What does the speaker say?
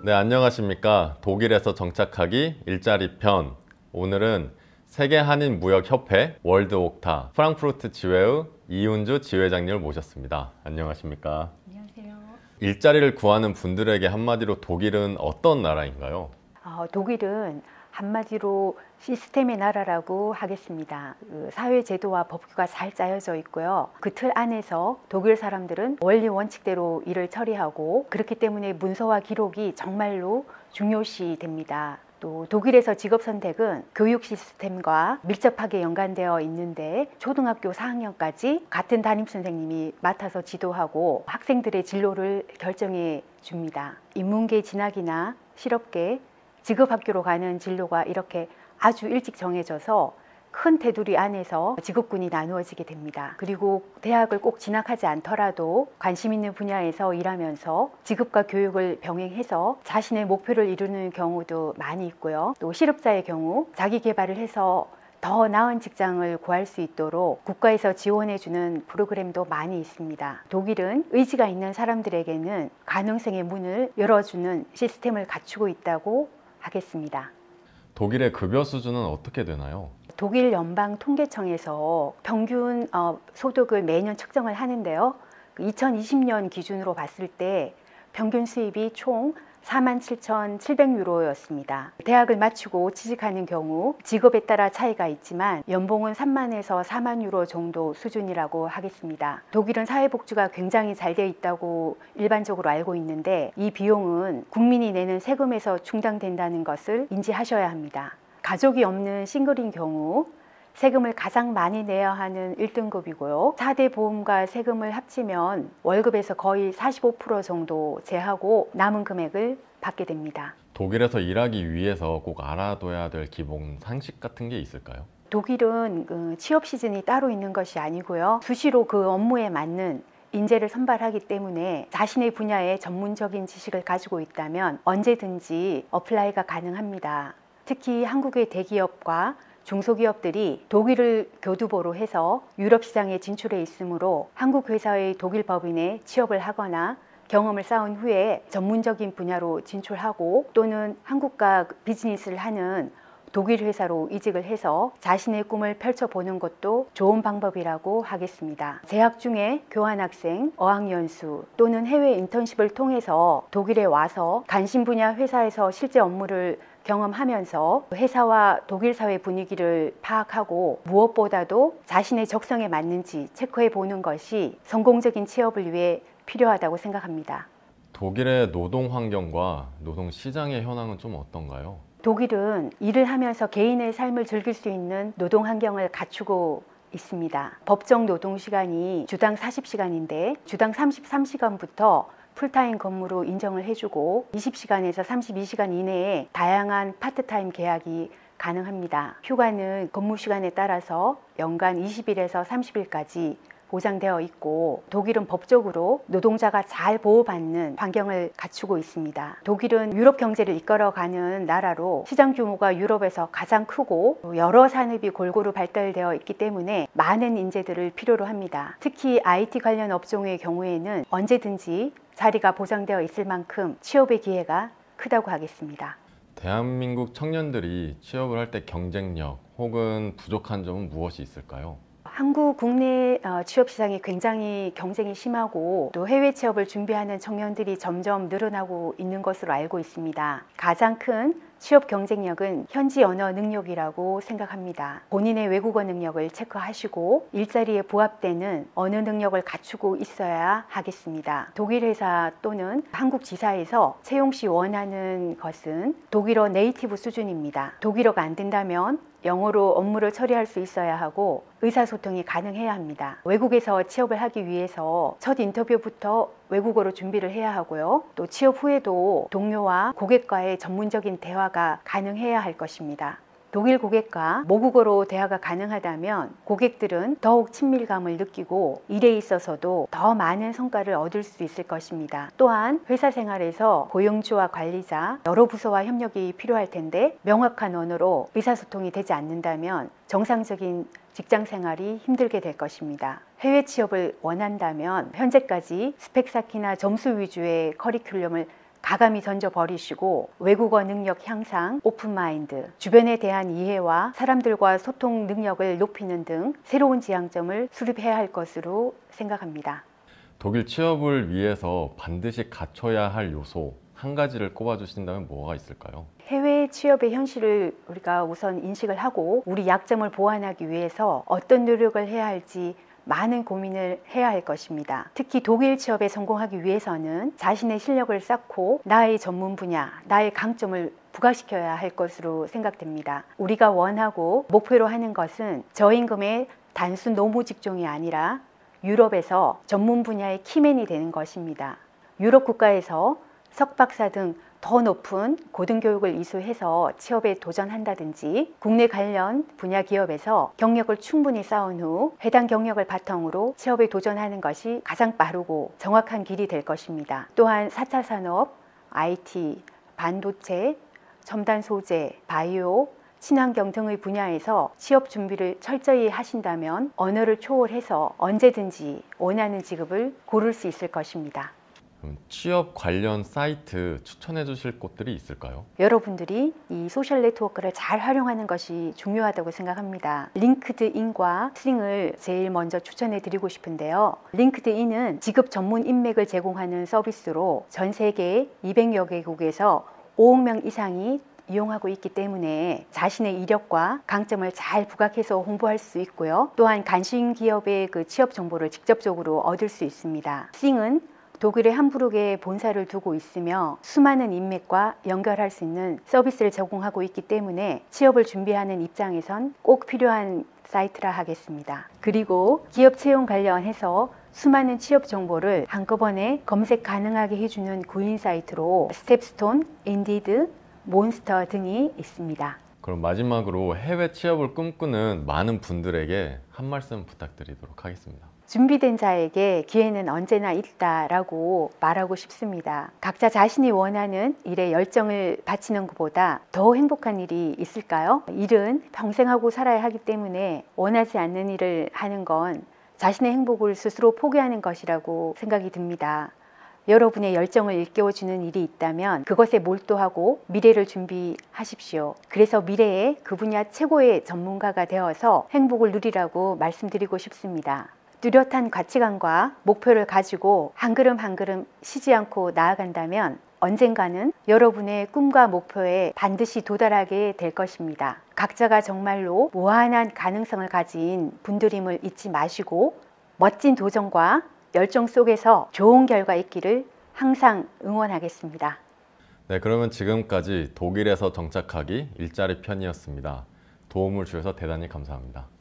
네, 안녕하십니까. 독일에서 정착하기 일자리 편. 오늘은 세계한인무역협회 월드옥타 프랑크푸르트 지회의 이훈주 지회장님을 모셨습니다. 안녕하십니까. 안녕하세요. 일자리를 구하는 분들에게 한마디로 독일은 어떤 나라인가요? 독일은 한마디로 시스템의 나라라고 하겠습니다. 사회제도와 법규가 잘 짜여져 있고요. 그 틀 안에서 독일 사람들은 원리 원칙대로 일을 처리하고, 그렇기 때문에 문서와 기록이 정말로 중요시 됩니다. 또 독일에서 직업 선택은 교육 시스템과 밀접하게 연관되어 있는데, 초등학교 4학년까지 같은 담임 선생님이 맡아서 지도하고 학생들의 진로를 결정해 줍니다. 인문계 진학이나 실업계, 직업학교로 가는 진로가 이렇게 아주 일찍 정해져서 큰 테두리 안에서 직업군이 나누어지게 됩니다. 그리고 대학을 꼭 진학하지 않더라도 관심 있는 분야에서 일하면서 직업과 교육을 병행해서 자신의 목표를 이루는 경우도 많이 있고요. 또 실업자의 경우 자기 개발을 해서 더 나은 직장을 구할 수 있도록 국가에서 지원해주는 프로그램도 많이 있습니다. 독일은 의지가 있는 사람들에게는 가능성의 문을 열어주는 시스템을 갖추고 있다고 하겠습니다. 독일의 급여 수준은 어떻게 되나요? 독일 연방통계청에서 평균 소득을 매년 측정을 하는데요. 2020년 기준으로 봤을 때 평균 수입이 총 47,700유로였습니다. 대학을 마치고 취직하는 경우 직업에 따라 차이가 있지만 연봉은 3만에서 4만 유로 정도 수준이라고 하겠습니다. 독일은 사회복지가 굉장히 잘 되어 있다고 일반적으로 알고 있는데, 이 비용은 국민이 내는 세금에서 충당된다는 것을 인지하셔야 합니다. 가족이 없는 싱글인 경우 세금을 가장 많이 내야 하는 1등급이고요. 4대 보험과 세금을 합치면 월급에서 거의 45% 정도 제하고 남은 금액을 받게 됩니다. 독일에서 일하기 위해서 꼭 알아둬야 될 기본 상식 같은 게 있을까요? 독일은 취업 시즌이 따로 있는 것이 아니고요. 수시로 그 업무에 맞는 인재를 선발하기 때문에 자신의 분야에 전문적인 지식을 가지고 있다면 언제든지 어플라이가 가능합니다. 특히 한국의 대기업과 중소기업들이 독일을 교두보로 해서 유럽 시장에 진출해 있으므로 한국 회사의 독일 법인에 취업을 하거나 경험을 쌓은 후에 전문적인 분야로 진출하고, 또는 한국과 비즈니스를 하는 독일 회사로 이직을 해서 자신의 꿈을 펼쳐보는 것도 좋은 방법이라고 하겠습니다. 재학 중에 교환학생, 어학연수 또는 해외 인턴십을 통해서 독일에 와서 관심 분야 회사에서 실제 업무를 경험하면서 회사와 독일 사회 분위기를 파악하고 무엇보다도 자신의 적성에 맞는지 체크해 보는 것이 성공적인 취업을 위해 필요하다고 생각합니다. 독일의 노동 환경과 노동 시장의 현황은 좀 어떤가요? 독일은 일을 하면서 개인의 삶을 즐길 수 있는 노동 환경을 갖추고 있습니다. 법정 노동 시간이 주당 40시간인데 주당 33시간부터 풀타임 근무로 인정을 해주고 20시간에서 32시간 이내에 다양한 파트타임 계약이 가능합니다. 휴가는 근무 시간에 따라서 연간 20일에서 30일까지 보장되어 있고, 독일은 법적으로 노동자가 잘 보호받는 환경을 갖추고 있습니다. 독일은 유럽 경제를 이끌어가는 나라로 시장 규모가 유럽에서 가장 크고 여러 산업이 골고루 발달되어 있기 때문에 많은 인재들을 필요로 합니다. 특히 IT 관련 업종의 경우에는 언제든지 자리가 보장되어 있을 만큼 취업의 기회가 크다고 하겠습니다. 대한민국 청년들이 취업을 할 때 경쟁력 혹은 부족한 점은 무엇이 있을까요? 한국 국내 취업 시장이 굉장히 경쟁이 심하고, 또 해외 취업을 준비하는 청년들이 점점 늘어나고 있는 것으로 알고 있습니다. 가장 큰 취업 경쟁력은 현지 언어 능력이라고 생각합니다. 본인의 외국어 능력을 체크하시고 일자리에 부합되는 언어 능력을 갖추고 있어야 하겠습니다. 독일 회사 또는 한국 지사에서 채용 시 원하는 것은 독일어 네이티브 수준입니다. 독일어가 안 된다면 영어로 업무를 처리할 수 있어야 하고 의사소통이 가능해야 합니다. 외국에서 취업을 하기 위해서 첫 인터뷰부터 외국어로 준비를 해야 하고요. 또 취업 후에도 동료와 고객과의 전문적인 대화가 가능해야 할 것입니다. 독일 고객과 모국어로 대화가 가능하다면 고객들은 더욱 친밀감을 느끼고 일에 있어서도 더 많은 성과를 얻을 수 있을 것입니다. 또한 회사 생활에서 고용주와 관리자, 여러 부서와 협력이 필요할 텐데 명확한 언어로 의사소통이 되지 않는다면 정상적인 직장 생활이 힘들게 될 것입니다. 해외 취업을 원한다면 현재까지 스펙 쌓기나 점수 위주의 커리큘럼을 가감히 던져버리시고 외국어 능력 향상, 오픈마인드, 주변에 대한 이해와 사람들과 소통 능력을 높이는 등 새로운 지향점을 수립해야 할 것으로 생각합니다. 독일 취업을 위해서 반드시 갖춰야 할 요소 한 가지를 꼽아주신다면 뭐가 있을까요? 해외 취업의 현실을 우리가 우선 인식을 하고 우리 약점을 보완하기 위해서 어떤 노력을 해야 할지 많은 고민을 해야 할 것입니다. 특히 독일 취업에 성공하기 위해서는 자신의 실력을 쌓고 나의 전문 분야, 나의 강점을 부각시켜야 할 것으로 생각됩니다. 우리가 원하고 목표로 하는 것은 저임금의 단순 노무 직종이 아니라 유럽에서 전문 분야의 키맨이 되는 것입니다. 유럽 국가에서 석박사 등 더 높은 고등교육을 이수해서 취업에 도전한다든지 국내 관련 분야 기업에서 경력을 충분히 쌓은 후 해당 경력을 바탕으로 취업에 도전하는 것이 가장 빠르고 정확한 길이 될 것입니다. 또한 4차 산업, IT, 반도체, 첨단 소재, 바이오, 친환경 등의 분야에서 취업 준비를 철저히 하신다면 언어를 초월해서 언제든지 원하는 직업을 고를 수 있을 것입니다. 취업 관련 사이트 추천해 주실 곳들이 있을까요? 여러분들이 이 소셜 네트워크를 잘 활용하는 것이 중요하다고 생각합니다. 링크드인과 스링을 제일 먼저 추천해 드리고 싶은데요. 링크드인은 직업 전문 인맥을 제공하는 서비스로 전 세계 200여 개국에서 5억 명 이상이 이용하고 있기 때문에 자신의 이력과 강점을 잘 부각해서 홍보할 수 있고요. 또한 간신 기업의 그 취업 정보를 직접적으로 얻을 수 있습니다. 스링은 독일의 함부르크에 본사를 두고 있으며 수많은 인맥과 연결할 수 있는 서비스를 제공하고 있기 때문에 취업을 준비하는 입장에선 꼭 필요한 사이트라 하겠습니다. 그리고 기업 채용 관련해서 수많은 취업 정보를 한꺼번에 검색 가능하게 해주는 구인 사이트로 스텝스톤, 인디드, 몬스터 등이 있습니다. 그럼 마지막으로 해외 취업을 꿈꾸는 많은 분들에게 한 말씀 부탁드리도록 하겠습니다. 준비된 자에게 기회는 언제나 있다라고 말하고 싶습니다. 각자 자신이 원하는 일에 열정을 바치는 것보다 더 행복한 일이 있을까요? 일은 평생 하고 살아야 하기 때문에 원하지 않는 일을 하는 건 자신의 행복을 스스로 포기하는 것이라고 생각이 듭니다. 여러분의 열정을 일깨워주는 일이 있다면 그것에 몰두하고 미래를 준비하십시오. 그래서 미래에 그 분야 최고의 전문가가 되어서 행복을 누리라고 말씀드리고 싶습니다. 뚜렷한 가치관과 목표를 가지고 한 걸음 한 걸음 쉬지 않고 나아간다면 언젠가는 여러분의 꿈과 목표에 반드시 도달하게 될 것입니다. 각자가 정말로 무한한 가능성을 가진 분들임을 잊지 마시고 멋진 도전과 열정 속에서 좋은 결과 있기를 항상 응원하겠습니다. 네, 그러면 지금까지 독일에서 정착하기 일자리 편이었습니다. 도움을 주셔서 대단히 감사합니다.